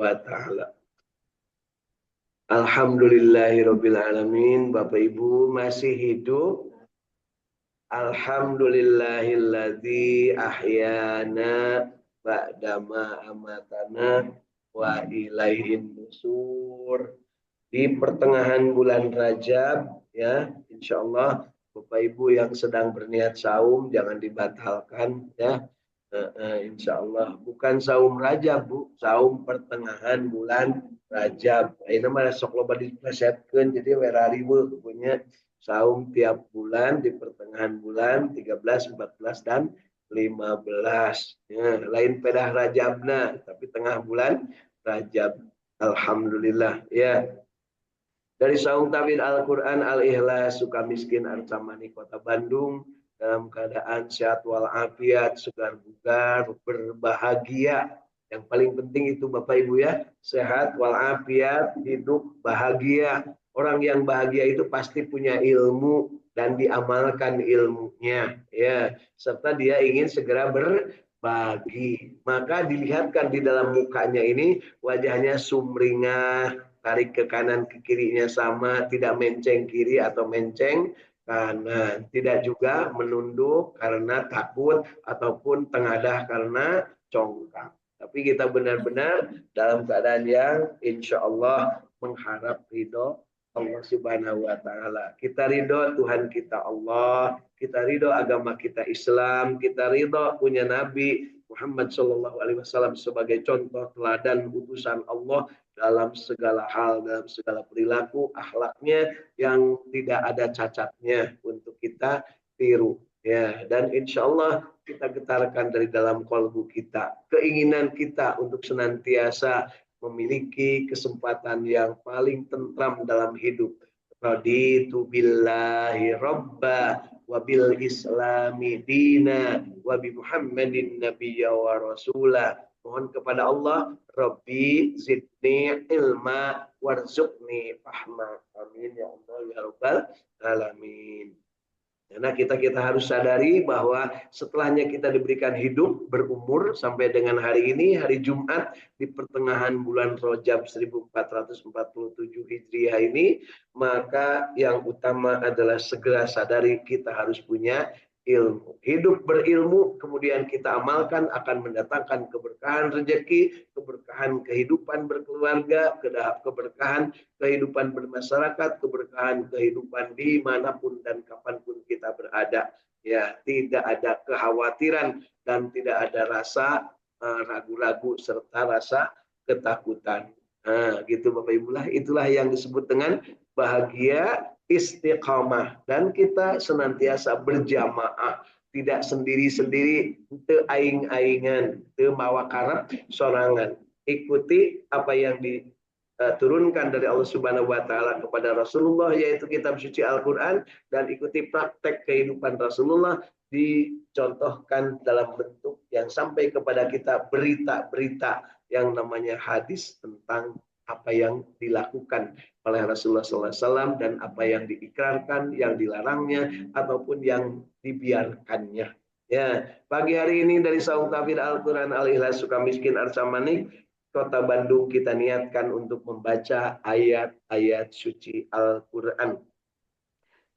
wa ta'ala. Alhamdulillahirabbil alamin. Bapak Ibu masih hidup? Alhamdulillahilladzi ahyana ba'dama amatana wa ilaihin nusur. Di pertengahan bulan Rajab ya, insyaallah Bapak Ibu yang sedang berniat saum jangan dibatalkan ya. Insyaallah bukan saum Rajab Bu, saum pertengahan bulan Rajab. Ini mah sok loba diplesetkeun jadi werariweuh punya saum tiap bulan di pertengahan bulan 13, 14 dan 15. Ya, lain pedah Rajabna tapi tengah bulan Rajab. Alhamdulillah ya. Dari Saung Tafid Al-Quran Al-Ikhlas Sukamiskin Arcamani Kota Bandung dalam keadaan sehat walafiat, segar bugar, berbahagia. Yang paling penting itu Bapak Ibu ya, sehat walafiat, hidup bahagia. Orang yang bahagia itu pasti punya ilmu dan diamalkan ilmunya ya, serta dia ingin segera berbagi. Maka dilihatkan di dalam mukanya ini wajahnya sumringah, tarik ke kanan ke kirinya sama, tidak menceng kiri atau menceng kanan, tidak juga menunduk karena takut ataupun tengadah karena congkak. Tapi kita benar-benar dalam keadaan yang insya Allah mengharap ridho Allah Subhanahu wa Ta'ala. Kita ridho Tuhan kita Allah, kita ridho agama kita Islam, kita ridho punya Nabi Muhammad Shallallahu Alaihi Wasallam sebagai contoh teladan utusan Allah dalam segala hal, dalam segala perilaku, akhlaknya yang tidak ada cacatnya untuk kita tiru. Ya, dan insya Allah kita getarkan dari dalam kalbu kita keinginan kita untuk senantiasa memiliki kesempatan yang paling tentram dalam hidup. Raditu billahi robba wa bil islami dina wa bi Muhammadin nabiyya wa rasulah. Mohon kepada Allah, Rabbi zidni ilma warzuqni fahma. Amin ya Allah ya rabbal alamin. Karena kita harus sadari bahwa setelahnya kita diberikan hidup berumur sampai dengan hari ini, hari Jumat di pertengahan bulan Rajab 1447 Hijriah ini, maka yang utama adalah segera sadari kita harus punya ilmu. Hidup berilmu kemudian kita amalkan akan mendatangkan keberkahan rezeki, keberkahan kehidupan berkeluarga, keberkahan kehidupan bermasyarakat, keberkahan kehidupan dimanapun dan kapanpun kita berada. Ya, tidak ada kekhawatiran dan tidak ada rasa ragu-ragu serta rasa ketakutan. Nah, gitu Bapak Ibu lah, itulah yang disebut dengan bahagia istiqamah, dan kita senantiasa berjamaah, tidak sendiri-sendiri, teu aing-aingan, teu mawa karep sorangan. Ikuti apa yang diturunkan dari Allah Subhanahu wa Ta'ala kepada Rasulullah, yaitu kitab suci Al-Quran, dan ikuti praktek kehidupan Rasulullah dicontohkan dalam bentuk yang sampai kepada kita berita-berita yang namanya hadis tentang apa yang dilakukan oleh Rasulullah SAW dan apa yang diikrarkan, yang dilarangnya ataupun yang dibiarkannya. Ya, pagi hari ini dari Saung Tafid Al-Quran Al-Ikhlas Sukamiskin Arcamanik Kota Bandung kita niatkan untuk membaca ayat-ayat suci Al-Quran.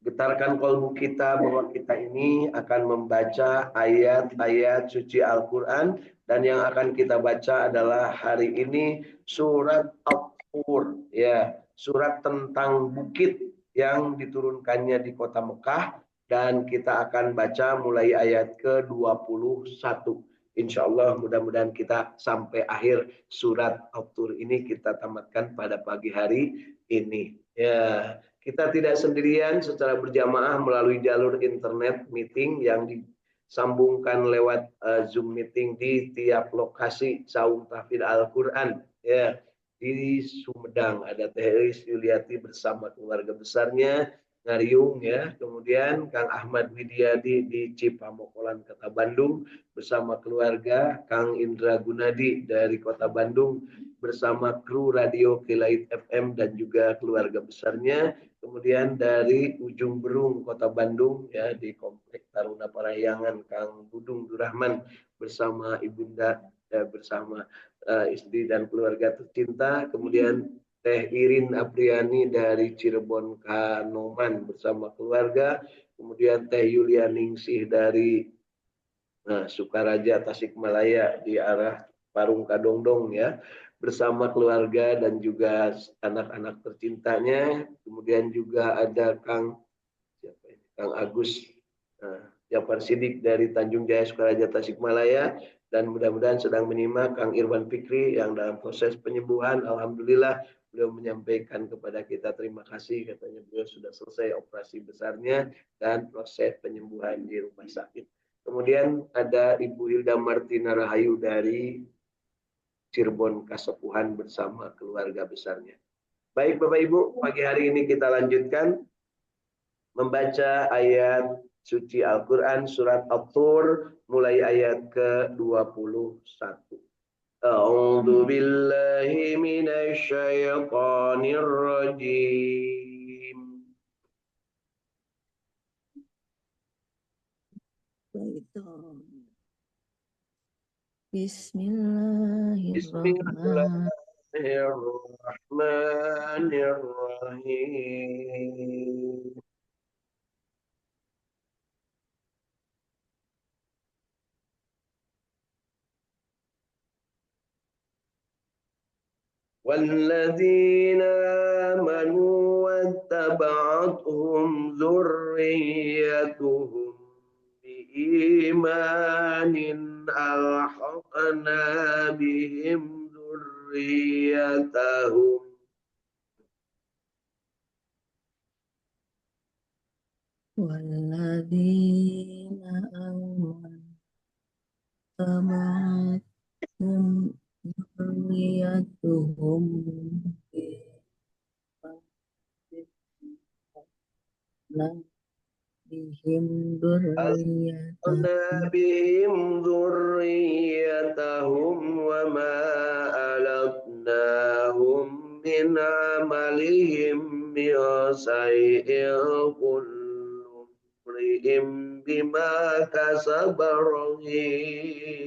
Getarkan kolbu kita bahwa kita ini akan membaca ayat-ayat suci Al-Quran, dan yang akan kita baca adalah hari ini surat At-Tur, ya, surat tentang bukit yang diturunkannya di kota Mekah, dan kita akan baca mulai ayat ke-21. Insya Allah mudah-mudahan kita sampai akhir surat At-Tur ini kita tamatkan pada pagi hari ini. Ya, kita tidak sendirian secara berjamaah melalui jalur internet meeting yang disambungkan lewat Zoom meeting di tiap lokasi Saung Tahfidz Al-Quran. Ya, di Sumedang ada Teh Elis Yuliati bersama keluarga besarnya, Ngariung ya, kemudian Kang Ahmad Widiadi di Cipamokolan Kota Bandung bersama keluarga, Kang Indra Gunadi dari Kota Bandung bersama kru Radio Kilait FM dan juga keluarga besarnya. Kemudian dari ujung Berung Kota Bandung ya, di Komplek Taruna Parahyangan Kang Budung Durahman bersama Ibunda bersama istri dan keluarga tercinta. Kemudian Teh Irin Apriani dari Cirebon Kanoman bersama keluarga. Kemudian Teh Yulia Ningsih dari Sukaraja Tasikmalaya di arah Parung Kadongdong ya, bersama keluarga dan juga anak-anak tercintanya. Kemudian juga ada Kang Agus Jafar Sidik dari Tanjung Jaya Sukaraja Tasikmalaya, dan mudah-mudahan sedang menyimak Kang Irwan Fikri yang dalam proses penyembuhan. Alhamdulillah beliau menyampaikan kepada kita terima kasih, katanya beliau sudah selesai operasi besarnya dan proses penyembuhan di rumah sakit. Kemudian ada Ibu Hilda Martina Rahayu dari Cirebon Kasepuhan bersama keluarga besarnya. Baik Bapak Ibu, pagi hari ini kita lanjutkan membaca ayat suci Al-Quran surat At-Tur mulai ayat ke-21. A'udzu billahi minasy syaithanir rajim. Bismillahirrahmanirrahim. والذين آمنوا واتبعتهم ذريتهم بإيمان ألحقنا بهم ذريتهم والذين آمنوا واتبعتهم ذريتهم بهم ذريتهم وما ألتناهم من عملهم من شيء كل امرئ بما كسب رهين.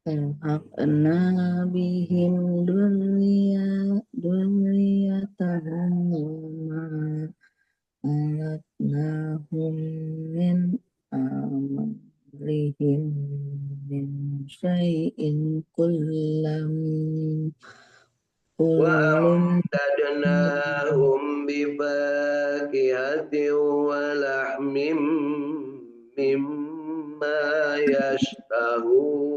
ألحقنا بهم ذريتهم وما ألتناهم من عملهم من شيء وأمددناهم بفاكهة ولحم مما يشتهون.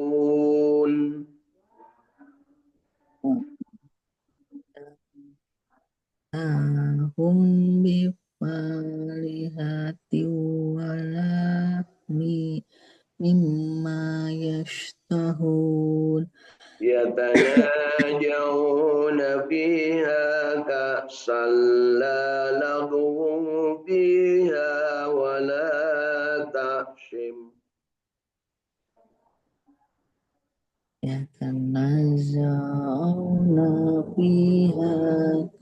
هم بفاكهة ولحم مما يشتهون. يتناجون فيها كأسا لا لغو فيها ولا تأثم. يتنازعون فيها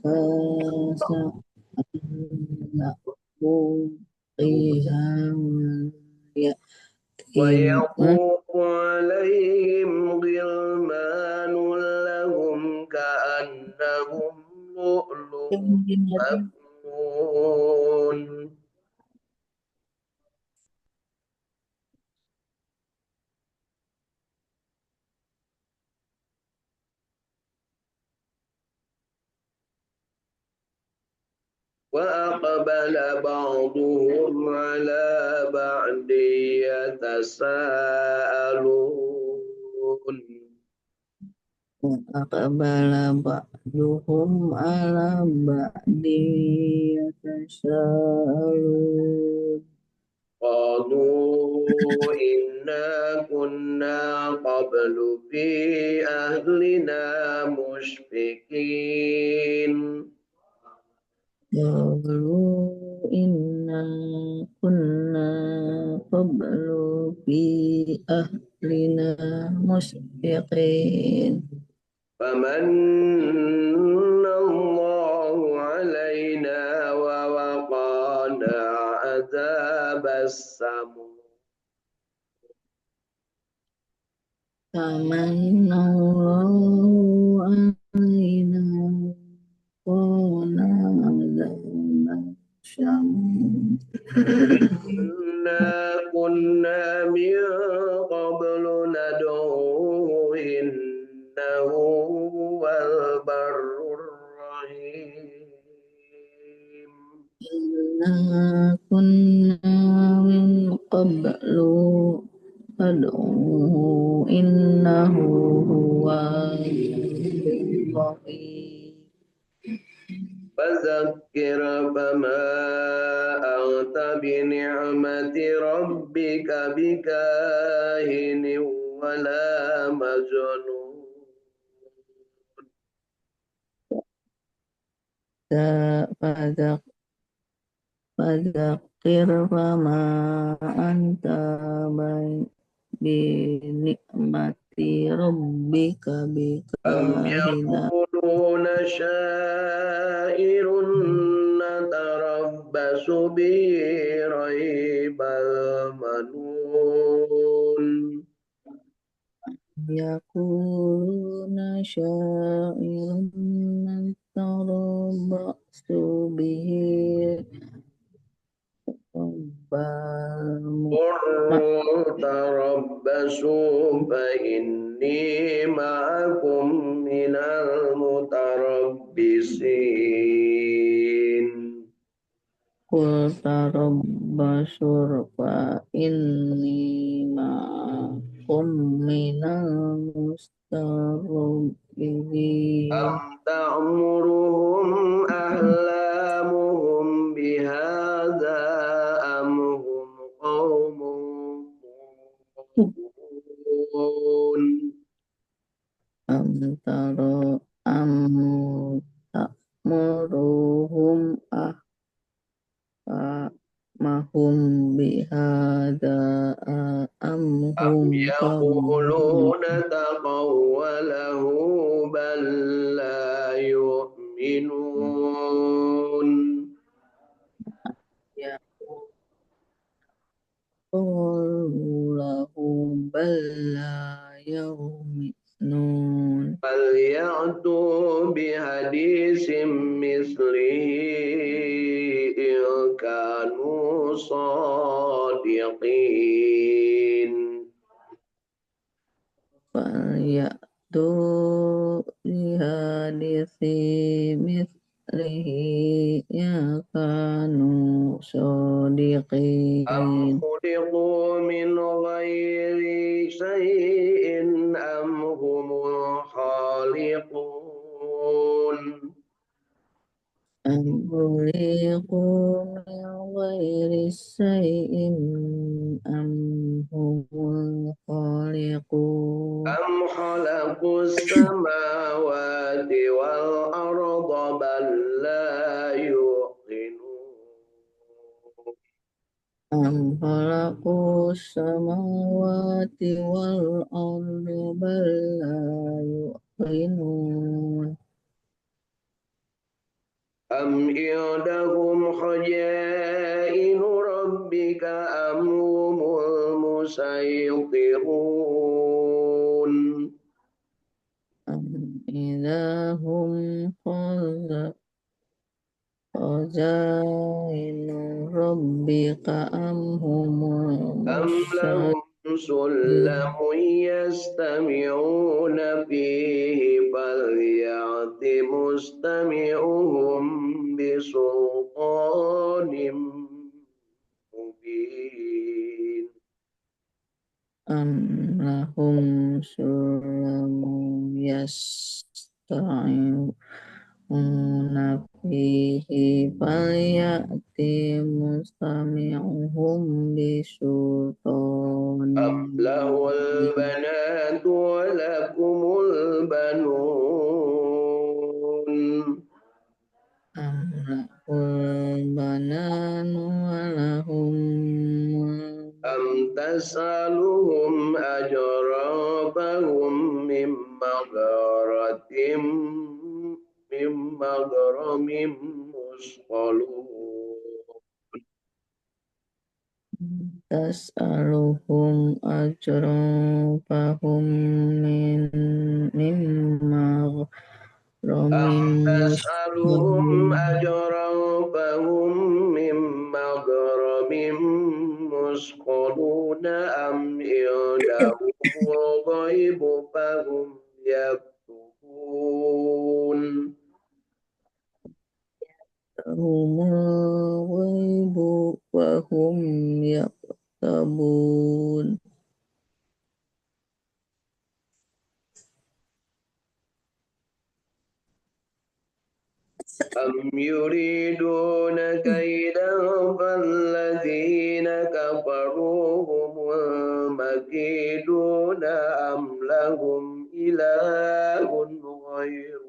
كأسا لا لغو فيها ويطوف عليهم غلمان لهم كأنهم لؤلؤ مكنون. وأقبل بعضهم على بعض يتساءلون. وأقبل بعضهم على بعض يتساءلون. قالوا إنا كنا قبل في أهلنا مشفقين. قالوا إنا كنا قبل في أهلنا مشفقين. فمن الله علينا ووقانا عذاب tabassamu. Tamannaw alaina qala azabna syam. Inna kunna min qablu nad'uhu innahu huwal barrur rahim. Inna kunna min qablu fad'uhu innahu huwal rahim. فذكر فما أنت بنعمة ربك بكاهن ولا مجنون. Fadzakir fama anta binikmati rabbika أم bikahina. يقولون شاعر نتربص به ريب المنون. Yaquluna sya'irun tarabbasu bihi rabbal قل تربصوا فإني معكم من المتربصين. Qul tarabbasur fa inni ma'akum minal mustarabbirin. أم تأمرهم أحلامهم بهذا أم هم قوم طاغون. Am ta'muruhum mahum bihada am أم hum qawmun يقولون تقوله بل لا يؤمنون. yaqulu bal la yu'minun. فليأتوا بحديث مثله إن كانوا صادقين. Falyatu lihadisi mithlihi ya kanu أم sodiqin. خلقوا من غير شيء أم هم الخالقون. Am khuliqu min ghairi shay'in am humul khaliqun. أم خلقوا السماوات والأرض بل لا يوقنون. Am khalaqu samawati wal ardi bal la yuqinun. أم عندهم خزائن ربك أم هم المسيطرون. Am idahum khazainu rabbika am humul أم لهم سلم يستمعون فيه فليأت مستمعهم بسلطان مبين. am lahum sulamu yasta'una fihi falyati mustami'uhum أم bisultanin له mubin. البنات ولكم البنون. Am lahul bananu wa lahum أم تسألهم أجرا فهم من مغرم مثقلون. tas'aluhum ajran fahum min mimma Am ramin tas'aluhum muslimin. ajran fahum min maghramin musqaluna am indahumul ghaibu fahum yaktubun. Humul ghaibu wa hum yaktabun. أم يريدون كيدا فالذين كفروا هم المكيدون أم لهم إله غير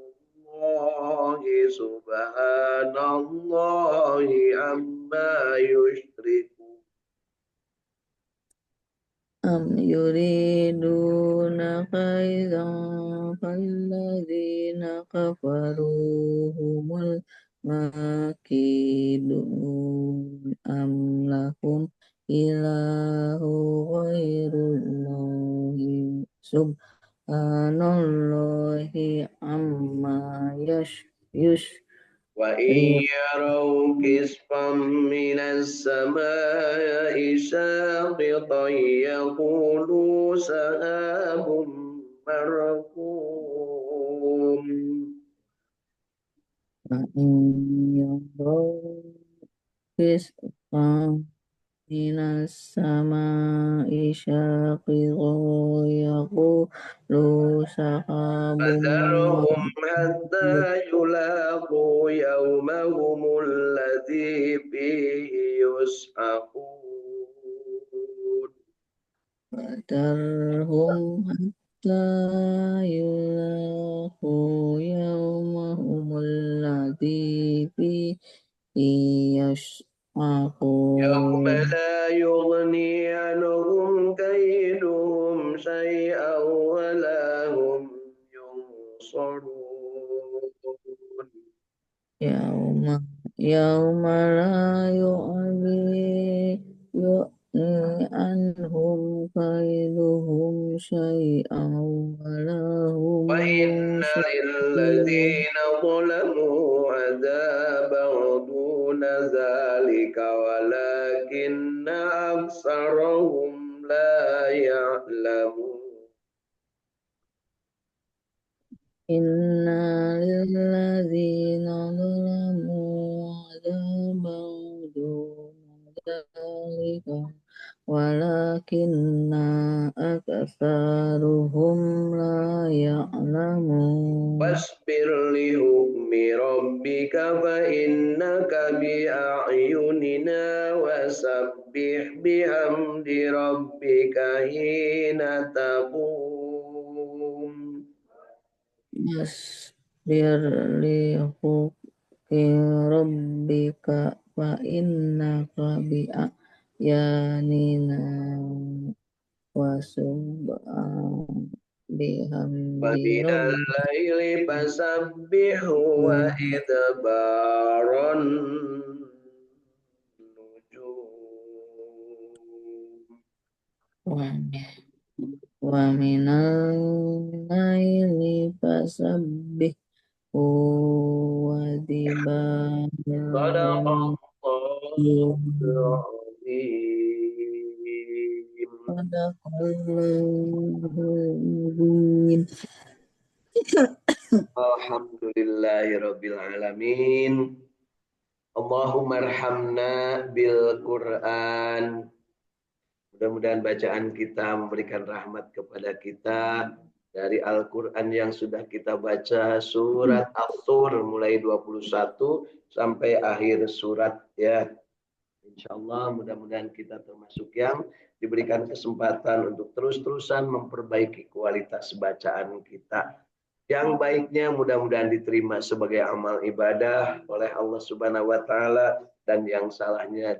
الله سبحان الله عما يشركون. Am yuriduna khairan falladzina kafaru humul makidun am lahum ilahu ghairullahi subhanallahi amma وإن yushrikun. يروا كسفا من السماء ساقطا يقولوا سحاب مركوم. In yaraw kisfan minas sama'i syaqiqan yaqulu sahabum فذرهم حتى يلاقوا يومهم الذي فيه يسحقون. madarhum hatta yulaqu yawmahumul ladzi fihi يوم yash'aqun. لا يغني عنهم كيدهم شيئا ولا هم ينصرون. Yauma yauma la yu'ni anhum kaiduhum syai'an wa lahum وإن yunsarun. للذين ظلموا عذابا دون ذلك ولكن أكثرهم لا يعلمون. Inna lilladzina zalamu adzaban duna dzalika walakinna aktsaruhum la ya'lamun. واصبر لحكم ربك فإنك بأعيننا وسبح بحمد ربك حين تقوم. Wasbir li hukmi rabbika fa innaka bi'ayanina wa bihamdi ومن rabbika الليل فسبح وإدبار النجوم. wa minal laili fasabbih wa صدق dibaran الله العظيم. Sadaqallahul Alhamdulillahirabbil alamin. Allahumma arhamna bil Qur'an. Mudah-mudahan bacaan kita memberikan rahmat kepada kita dari Al-Qur'an yang sudah kita baca surat As-Sur mulai 21 sampai akhir surat ya. Insyaallah mudah-mudahan kita termasuk yang diberikan kesempatan untuk terus-terusan memperbaiki kualitas bacaan kita. Yang baiknya mudah-mudahan diterima sebagai amal ibadah oleh Allah Subhanahu wa taala dan yang salahnya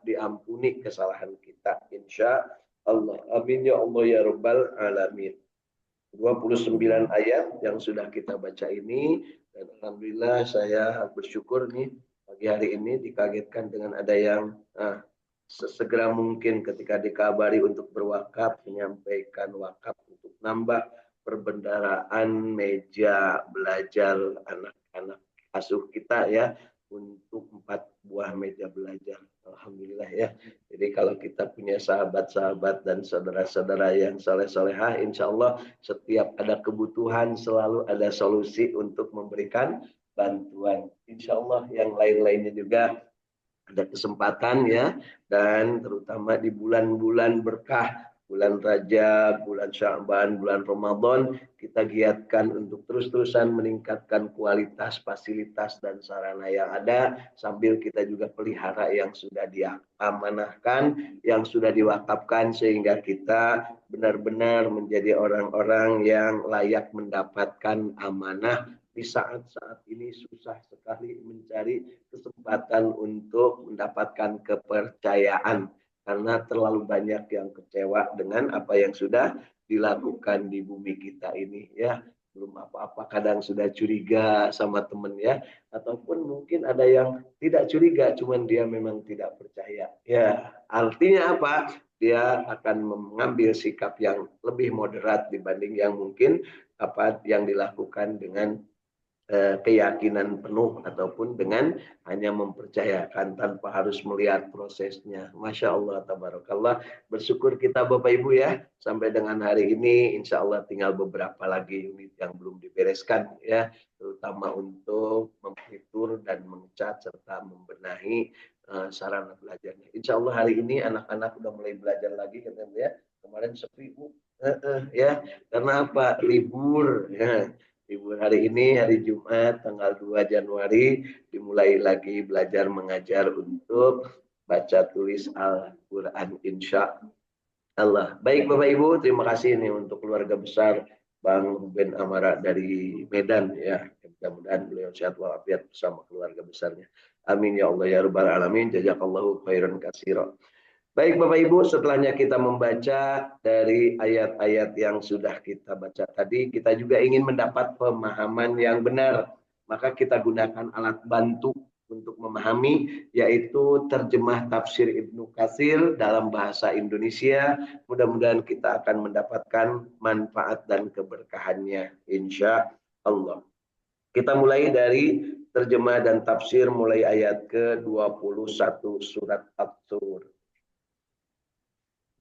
diampuni kesalahan kita insya Allah. Amin ya Allah ya rabbal alamin. 29 ayat yang sudah kita baca ini dan alhamdulillah saya bersyukur nih pagi hari ini dikagetkan dengan ada yang sesegera mungkin ketika dikabari untuk berwakaf, menyampaikan wakaf untuk nambah perbendaharaan meja belajar anak-anak asuh kita ya, untuk 4 buah meja belajar. Alhamdulillah ya. Jadi kalau kita punya sahabat-sahabat dan saudara-saudara yang soleh-solehah, insya Allah setiap ada kebutuhan selalu ada solusi untuk memberikan bantuan. Insya Allah yang lain-lainnya juga ada kesempatan ya, dan terutama di bulan-bulan berkah, bulan Rajab, bulan Sya'ban, bulan Ramadan, kita giatkan untuk terus-terusan meningkatkan kualitas fasilitas dan sarana yang ada, sambil kita juga pelihara yang sudah diamanahkan, yang sudah diwakafkan, sehingga kita benar-benar menjadi orang-orang yang layak mendapatkan amanah. Di saat-saat ini susah sekali mencari kesempatan untuk mendapatkan kepercayaan, karena terlalu banyak yang kecewa dengan apa yang sudah dilakukan di bumi kita ini ya. Belum apa-apa kadang sudah curiga sama temen ya, ataupun mungkin ada yang tidak curiga, cuman dia memang tidak percaya ya. Artinya apa? Dia akan mengambil sikap yang lebih moderat dibanding yang mungkin apa yang dilakukan dengan keyakinan penuh, ataupun dengan hanya mempercayakan tanpa harus melihat prosesnya. Masya Allah, tabarakallah. Bersyukur kita Bapak Ibu ya, sampai dengan hari ini insya Allah tinggal beberapa lagi unit yang belum dibereskan ya, terutama untuk memfitur dan mengecat serta membenahi sarana belajarnya. Insya Allah hari ini anak-anak udah mulai belajar lagi katanya ya. Kemarin sepi Bu. Ya, karena apa? Libur ya. Libur hari ini, hari Jumat, tanggal 2 Januari, dimulai lagi belajar mengajar untuk baca tulis Al-Quran, insya Allah. Baik Bapak Ibu, terima kasih nih untuk keluarga besar Bang Ruben Amara dari Medan ya. Mudah-mudahan beliau sehat walafiat bersama keluarga besarnya. Amin ya Allah ya Rabbal Alamin. Jazakallahu khairan katsira. Baik Bapak Ibu, setelahnya kita membaca dari ayat-ayat yang sudah kita baca tadi, kita juga ingin mendapat pemahaman yang benar. Maka kita gunakan alat bantu untuk memahami, yaitu terjemah tafsir Ibnu Katsir dalam bahasa Indonesia. Mudah-mudahan kita akan mendapatkan manfaat dan keberkahannya, insya Allah. Kita mulai dari terjemah dan tafsir mulai ayat ke-21 surat At-Tur.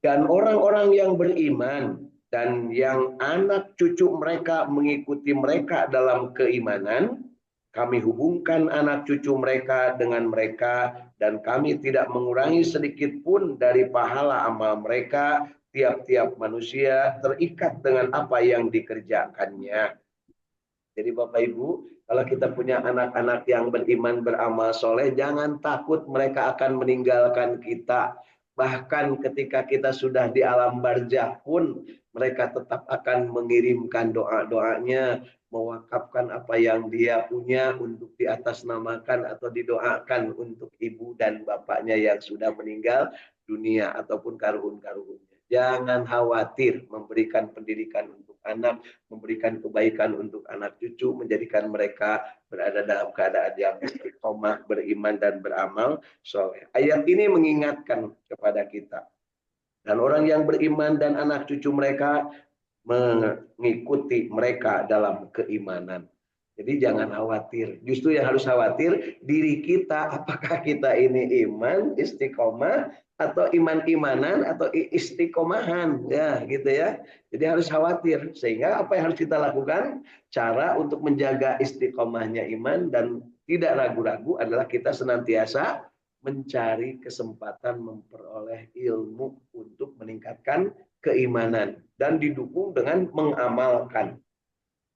Dan orang-orang yang beriman dan yang anak cucu mereka mengikuti mereka dalam keimanan, kami hubungkan anak cucu mereka dengan mereka, dan kami tidak mengurangi sedikit pun dari pahala amal mereka. Tiap-tiap manusia terikat dengan apa yang dikerjakannya. Jadi Bapak Ibu, kalau kita punya anak-anak yang beriman, beramal soleh, jangan takut mereka akan meninggalkan kita. Bahkan ketika kita sudah di alam barzah pun, mereka tetap akan mengirimkan doa-doanya, mewakafkan apa yang dia punya untuk diatasnamakan atau didoakan untuk ibu dan bapaknya yang sudah meninggal dunia ataupun karun-karunnya. Jangan khawatir memberikan pendidikan untuk anak, memberikan kebaikan untuk anak cucu, menjadikan mereka berada dalam keadaan yang istiqomah, beriman dan beramal soleh. Ayat ini mengingatkan kepada kita. Dan orang yang beriman dan anak cucu mereka mengikuti mereka dalam keimanan. Jadi jangan khawatir. Justru yang harus khawatir diri kita, apakah kita ini iman, istiqomah, atau iman-imanan, atau istiqomahan, ya gitu ya. Jadi harus khawatir. Sehingga apa yang harus kita lakukan? Cara untuk menjaga istiqomahnya iman dan tidak ragu-ragu adalah kita senantiasa mencari kesempatan memperoleh ilmu untuk meningkatkan keimanan dan didukung dengan mengamalkan.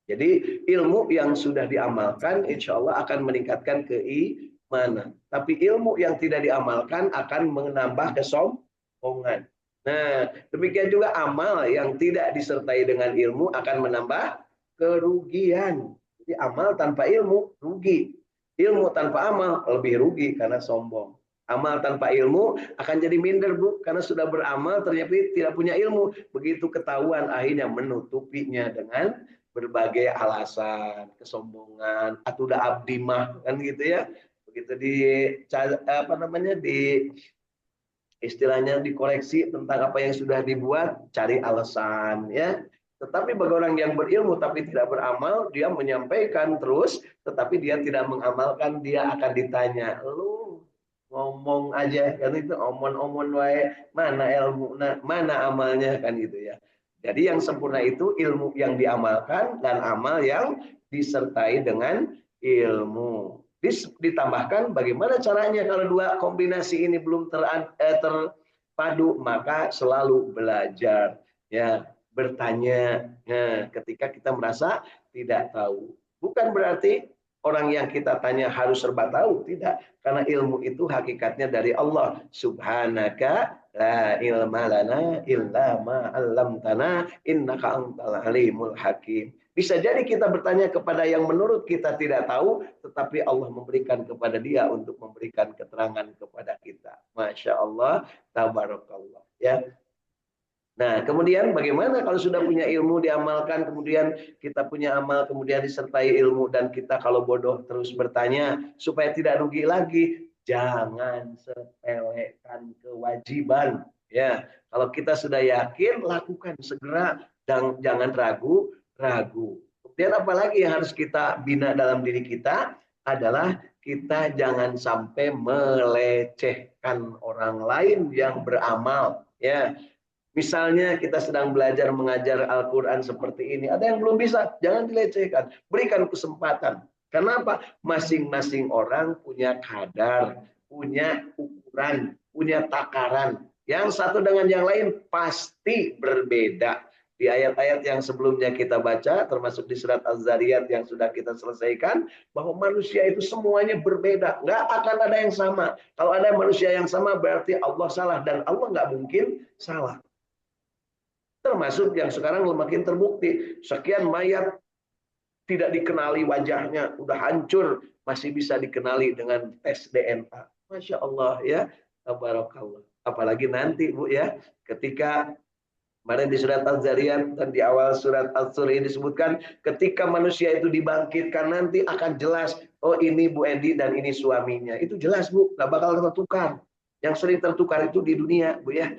Jadi ilmu yang sudah diamalkan insya Allah akan meningkatkan keimanan. Tapi ilmu yang tidak diamalkan akan menambah kesombongan. Nah, demikian juga amal yang tidak disertai dengan ilmu akan menambah kerugian. Jadi amal tanpa ilmu rugi. Ilmu tanpa amal lebih rugi karena sombong. Amal tanpa ilmu akan jadi minder Bu, karena sudah beramal ternyata tidak punya ilmu. Begitu ketahuan akhirnya menutupinya dengan berbagai alasan, kesombongan, atau udah abdi mah kan gitu ya. Begitu di apa namanya istilahnya dikoreksi tentang apa yang sudah dibuat, cari alasan ya. Tetapi bagi orang yang berilmu tapi tidak beramal, dia menyampaikan terus, tetapi dia tidak mengamalkan, dia akan ditanya, lu ngomong aja kan itu omon-omon wae, mana ilmu, mana amalnya kan gitu ya. Jadi yang sempurna itu ilmu yang diamalkan dan amal yang disertai dengan ilmu. Ditambahkan bagaimana caranya kalau dua kombinasi ini belum terpadu, maka selalu belajar ya, bertanya. Nah, ketika kita merasa tidak tahu, bukan berarti orang yang kita tanya harus serba tahu, tidak, karena ilmu itu hakikatnya dari Allah. Subhanaka la ilma lana illa ma 'allamtana innaka antal alimul hakim. Bisa jadi kita bertanya kepada yang menurut kita tidak tahu, tetapi Allah memberikan kepada dia untuk memberikan keterangan kepada kita. Masya Allah, tabarakallah. Ya. Nah, kemudian bagaimana kalau sudah punya ilmu diamalkan, kemudian kita punya amal, kemudian disertai ilmu, dan kita kalau bodoh terus bertanya, supaya tidak rugi lagi, jangan sepelekan kewajiban. Ya, kalau kita sudah yakin, lakukan segera dan jangan ragu. Kemudian apalagi yang harus kita bina dalam diri kita adalah kita jangan sampai melecehkan orang lain yang beramal. Ya, misalnya kita sedang belajar mengajar Al-Quran seperti ini, ada yang belum bisa, jangan dilecehkan, berikan kesempatan. Kenapa? Masing-masing orang punya kadar, punya ukuran, punya takaran. Yang satu dengan yang lain pasti berbeda. Di ayat-ayat yang sebelumnya kita baca, termasuk di surat Az-Zariyat yang sudah kita selesaikan, bahwa manusia itu semuanya berbeda. Nggak akan ada yang sama. Kalau ada manusia yang sama, berarti Allah salah. Dan Allah nggak mungkin salah. Termasuk yang sekarang makin terbukti, sekian mayat tidak dikenali wajahnya, udah hancur, masih bisa dikenali dengan tes DNA. Masya Allah ya, tabarakallah. Apalagi nanti Bu ya, ketika kemarin di surat Az-Zariyat dan di awal surat As-Sur ini disebutkan, ketika manusia itu dibangkitkan nanti akan jelas, oh ini Bu Endi dan ini suaminya. Itu jelas Bu, nggak bakal tertukar. Yang sering tertukar itu di dunia, Bu ya.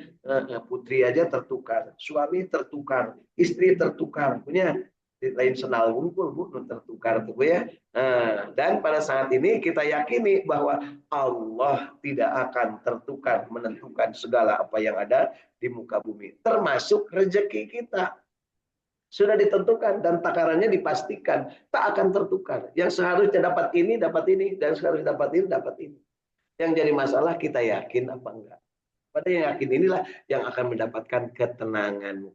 Putri aja tertukar, suami tertukar, istri tertukar, punya lain senal ngumpul Bu, tertukar tuh Bu ya. Dan pada saat ini kita yakini bahwa Allah tidak akan tertukar menentukan segala apa yang ada di muka bumi, termasuk rezeki kita. Sudah ditentukan dan takarannya dipastikan, tak akan tertukar. Yang seharusnya dapat ini, dan seharusnya dapat ini, dapat ini. Yang jadi masalah kita yakin apa enggak. Pada yang yakin inilah yang akan mendapatkan ketenangan.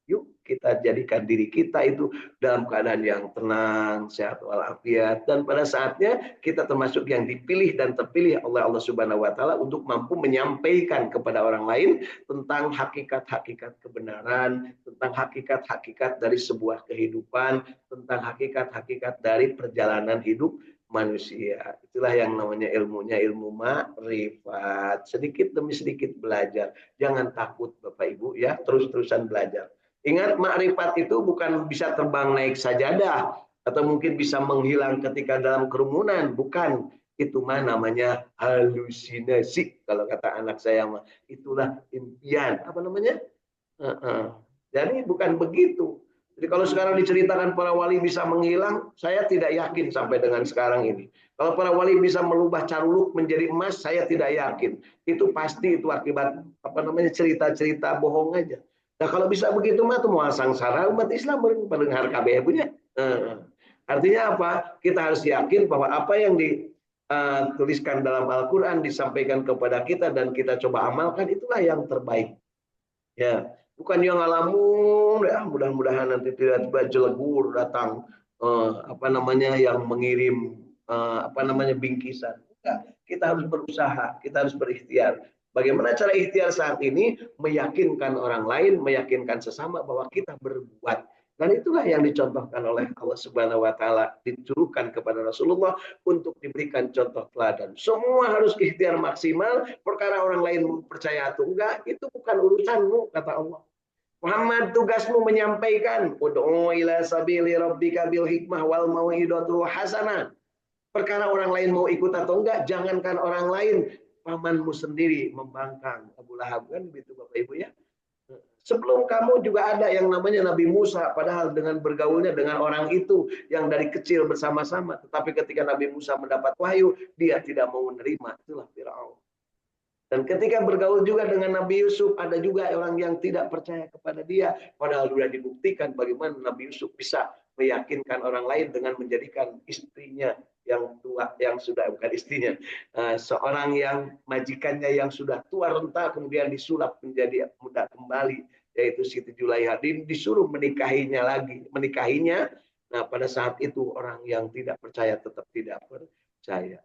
Yuk kita jadikan diri kita itu dalam keadaan yang tenang, sehat walafiat, dan pada saatnya kita termasuk yang dipilih dan terpilih oleh Allah Subhanahu wa taala untuk mampu menyampaikan kepada orang lain tentang hakikat-hakikat kebenaran, tentang hakikat-hakikat dari sebuah kehidupan, tentang hakikat-hakikat dari perjalanan hidup manusia. Itulah yang namanya ilmunya ilmu ma'rifat. Sedikit demi sedikit belajar. Jangan takut Bapak Ibu ya, terus-terusan belajar. Ingat, makrifat itu bukan bisa terbang naik sajadah atau mungkin bisa menghilang ketika dalam kerumunan, bukan. Itu mah namanya halusinasi kalau kata anak saya mah. Itulah impian. Apa namanya? Jadi bukan begitu. Jadi kalau sekarang diceritakan para wali bisa menghilang, saya tidak yakin sampai dengan sekarang ini. Kalau para wali bisa merubah caruluk menjadi emas, saya tidak yakin. Itu pasti itu akibat apa namanya cerita-cerita bohong aja. Nah kalau bisa begitu mah tuh mau sangsara umat Islam mendengar kabeh punya. Artinya apa? Kita harus yakin bahwa apa yang dituliskan dalam Al-Quran disampaikan kepada kita dan kita coba amalkan, itulah yang terbaik. Ya, bukan yang ngalamun ya, mudah-mudahan nanti tiba-tiba jelegur datang apa namanya yang mengirim apa namanya bingkisan. Kita harus berusaha, kita harus berikhtiar. Bagaimana cara ikhtiar saat ini? Meyakinkan orang lain, meyakinkan sesama bahwa kita berbuat. Dan itulah yang dicontohkan oleh Allah Subhanahu wa taala, ditujukan kepada Rasulullah untuk diberikan contoh teladan. Semua harus ikhtiar maksimal, perkara orang lain percaya atau enggak, itu bukan urusanmu, kata Allah. Muhammad, tugasmu menyampaikan, ud'u ila sabili rabbika bil hikmah wal mau'izatul hasanah. Perkara orang lain mau ikut atau enggak, jangankan orang lain. pamanmu sendiri membangkang. Abu Lahab kan begitu Bapak Ibu ya. Sebelum kamu juga ada yang namanya Nabi Musa, padahal dengan bergaulnya dengan orang itu yang dari kecil bersama-sama. Tetapi ketika Nabi Musa mendapat wahyu, dia tidak mau menerima. Itulah Firaun. Dan ketika bergaul juga dengan Nabi Yusuf, ada juga orang yang tidak percaya kepada dia. Padahal sudah dibuktikan bagaimana Nabi Yusuf bisa meyakinkan orang lain dengan menjadikan istrinya yang tua, yang sudah bukan istrinya, seorang yang majikannya yang sudah tua renta kemudian disulap menjadi muda kembali, yaitu Siti Julaiha. Disuruh menikahinya. Nah pada saat itu orang yang tidak percaya tetap tidak percaya.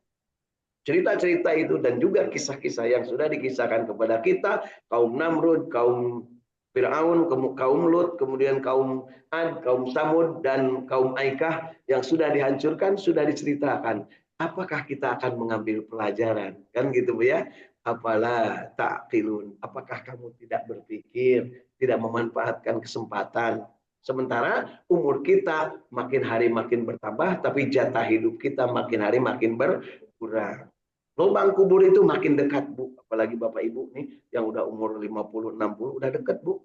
Cerita-cerita itu dan juga kisah-kisah yang sudah dikisahkan kepada kita, kaum Namrud, kaum Fir'aun, kaum Lut, kemudian kaum Ad, kaum Samud, dan kaum Aikah yang sudah dihancurkan, sudah diceritakan. Apakah kita akan mengambil pelajaran? Kan gitu ya. Apalah ta'qilun. Apakah kamu tidak berpikir, tidak memanfaatkan kesempatan? Sementara umur kita makin hari makin bertambah, tapi jatah hidup kita makin hari makin berkurang. Lubang kubur itu makin dekat, Bu. Apalagi Bapak Ibu nih yang udah umur 50, 60 udah dekat, Bu.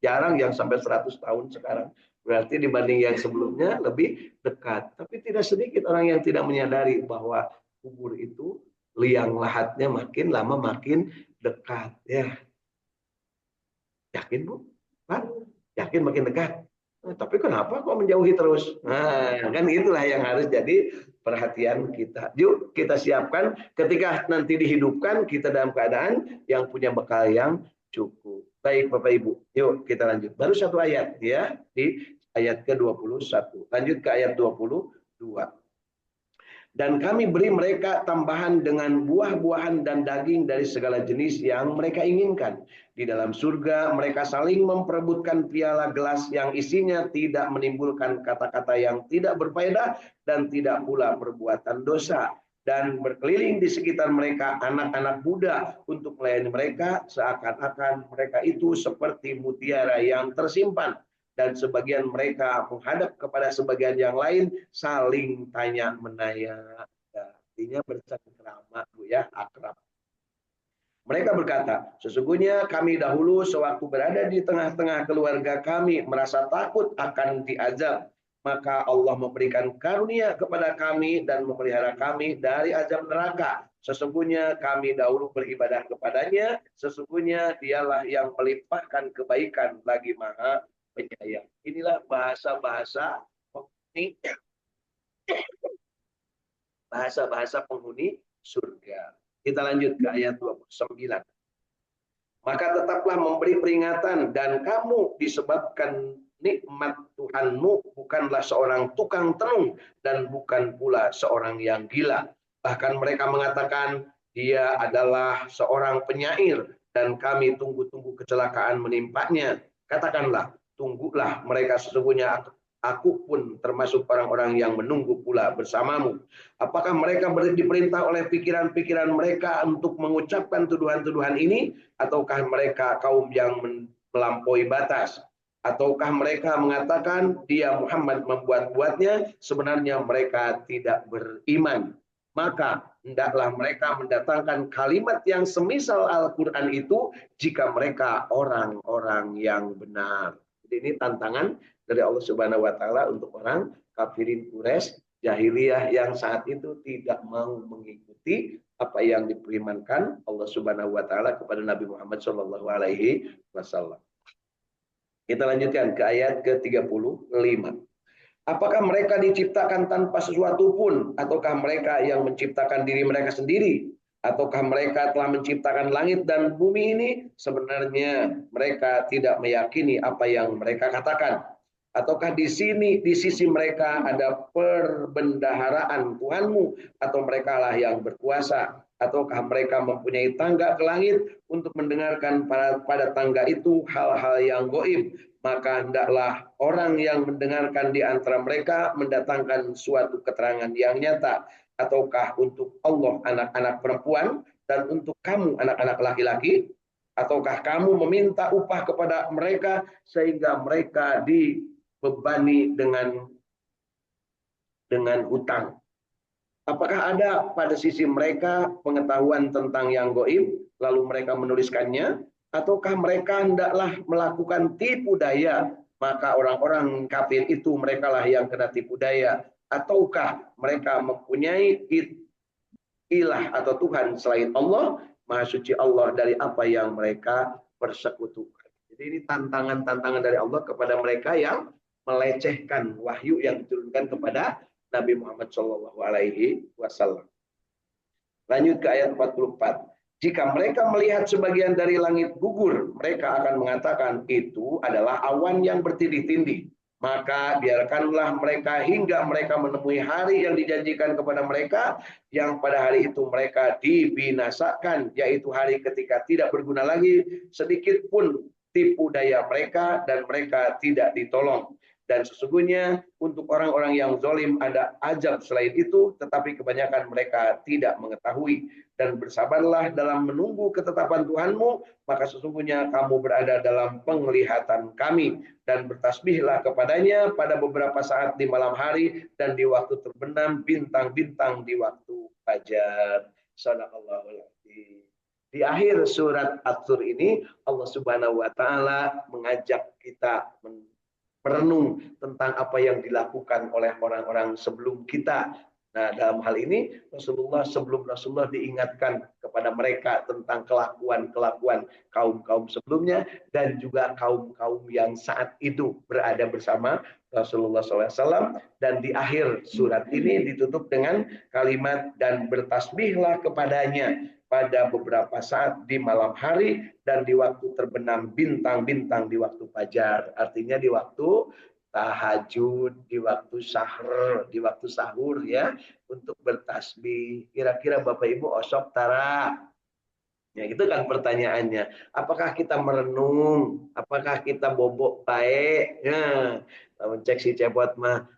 Jarang yang sampai 100 tahun sekarang. Berarti dibanding yang sebelumnya lebih dekat. Tapi tidak sedikit orang yang tidak menyadari bahwa kubur itu liang lahatnya makin lama makin dekat, ya. Yakin, Bu? Pak? Yakin makin dekat? Tapi kenapa kok menjauhi terus? Nah, kan itulah yang harus jadi perhatian kita. Yuk kita siapkan ketika nanti dihidupkan kita dalam keadaan yang punya bekal yang cukup. Baik Bapak Ibu, yuk kita lanjut. Baru satu ayat ya di ayat ke-21. Lanjut ke ayat 22. Dan kami beri mereka tambahan dengan buah-buahan dan daging dari segala jenis yang mereka inginkan. Di dalam surga mereka saling memperebutkan piala gelas yang isinya tidak menimbulkan kata-kata yang tidak berfaedah dan tidak pula perbuatan dosa. Dan berkeliling di sekitar mereka anak-anak muda untuk melayani mereka seakan-akan mereka itu seperti mutiara yang tersimpan. Dan sebagian mereka menghadap kepada sebagian yang lain saling tanya menanya, artinya bercengkrama, Bu ya, akrab. Mereka berkata, sesungguhnya kami dahulu sewaktu berada di tengah-tengah keluarga kami merasa takut akan diazab, maka Allah memberikan karunia kepada kami dan memelihara kami dari azab neraka. Sesungguhnya kami dahulu beribadah kepadanya, sesungguhnya dialah yang melimpahkan kebaikan lagi maha penyayang. Inilah bahasa-bahasa penghuni surga. Kita lanjut ke ayat 29. Maka tetaplah memberi peringatan dan kamu disebabkan nikmat Tuhanmu bukanlah seorang tukang tenung dan bukan pula seorang yang gila. Bahkan mereka mengatakan dia adalah seorang penyair dan kami tunggu-tunggu kecelakaan menimpanya. Katakanlah, tunggulah mereka sesungguhnya aku pun termasuk orang-orang yang menunggu pula bersamamu. Apakah mereka diperintah oleh pikiran-pikiran mereka untuk mengucapkan tuduhan-tuduhan ini? Ataukah mereka kaum yang melampaui batas? Ataukah mereka mengatakan dia Muhammad membuat-buatnya? Sebenarnya mereka tidak beriman. Maka hendaklah mereka mendatangkan kalimat yang semisal Al-Quran itu jika mereka orang-orang yang benar. Jadi ini tantangan dari Allah Subhanahu wa taala untuk orang kafirin Quraisy jahiliyah yang saat itu tidak mau mengikuti apa yang difirmankan Allah Subhanahu wa taala kepada Nabi Muhammad sallallahu alaihi wasallam. Kita lanjutkan ke ayat ke-35. Apakah mereka diciptakan tanpa sesuatu pun ataukah mereka yang menciptakan diri mereka sendiri? Ataukah mereka telah menciptakan langit dan bumi ini? Sebenarnya mereka tidak meyakini apa yang mereka katakan. Ataukah di sisi mereka ada perbendaharaan Tuhanmu atau mereka lah yang berkuasa? Ataukah mereka mempunyai tangga ke langit untuk mendengarkan pada tangga itu hal-hal yang gaib? Maka hendaklah orang yang mendengarkan di antara mereka mendatangkan suatu keterangan yang nyata. Ataukah untuk Allah anak-anak perempuan dan untuk kamu anak-anak laki-laki? Ataukah kamu meminta upah kepada mereka sehingga mereka dibebani dengan hutang? Apakah ada pada sisi mereka pengetahuan tentang yang goib, lalu mereka menuliskannya, ataukah mereka hendaklah melakukan tipu daya, maka orang-orang kafir itu merekalah yang kena tipu daya, ataukah mereka mempunyai ilah atau Tuhan selain Allah, Maha Suci Allah dari apa yang mereka persekutukan. Jadi ini tantangan-tantangan dari Allah kepada mereka yang melecehkan wahyu yang diturunkan kepada Nabi Muhammad Shallallahu Alaihi Wasallam. Lanjut ke ayat 44. Jika mereka melihat sebagian dari langit gugur, mereka akan mengatakan itu adalah awan yang bertindih-tindih. Maka biarkanlah mereka hingga mereka menemui hari yang dijanjikan kepada mereka, yang pada hari itu mereka dibinasakan, yaitu hari ketika tidak berguna lagi sedikit pun tipu daya mereka dan mereka tidak ditolong. Dan sesungguhnya untuk orang-orang yang zalim ada azab selain itu, tetapi kebanyakan mereka tidak mengetahui. Dan bersabarlah dalam menunggu ketetapan Tuhanmu, maka sesungguhnya kamu berada dalam penglihatan kami. Dan bertasbihlah kepadanya pada beberapa saat di malam hari dan di waktu terbenam bintang-bintang di waktu fajar. Shadaqallahul adzim. Di akhir surat At-Tur ini Allah Subhanahu wa taala mengajak kita merenung tentang apa yang dilakukan oleh orang-orang sebelum kita. Nah, dalam hal ini sebelum Rasulullah diingatkan kepada mereka tentang kelakuan-kelakuan kaum-kaum sebelumnya dan juga kaum-kaum yang saat itu berada bersama Rasulullah SAW. Dan di akhir surat ini ditutup dengan kalimat dan bertasbihlah kepadanya pada beberapa saat di malam hari dan di waktu terbenam bintang-bintang di waktu fajar. Artinya di waktu tahajud, di waktu sahur ya, untuk bertasbih. Kira-kira Bapak Ibu osok tara. Ya, itu kan pertanyaannya. Apakah kita merenung? Apakah kita bobok baik? Ya, cek si cepot mah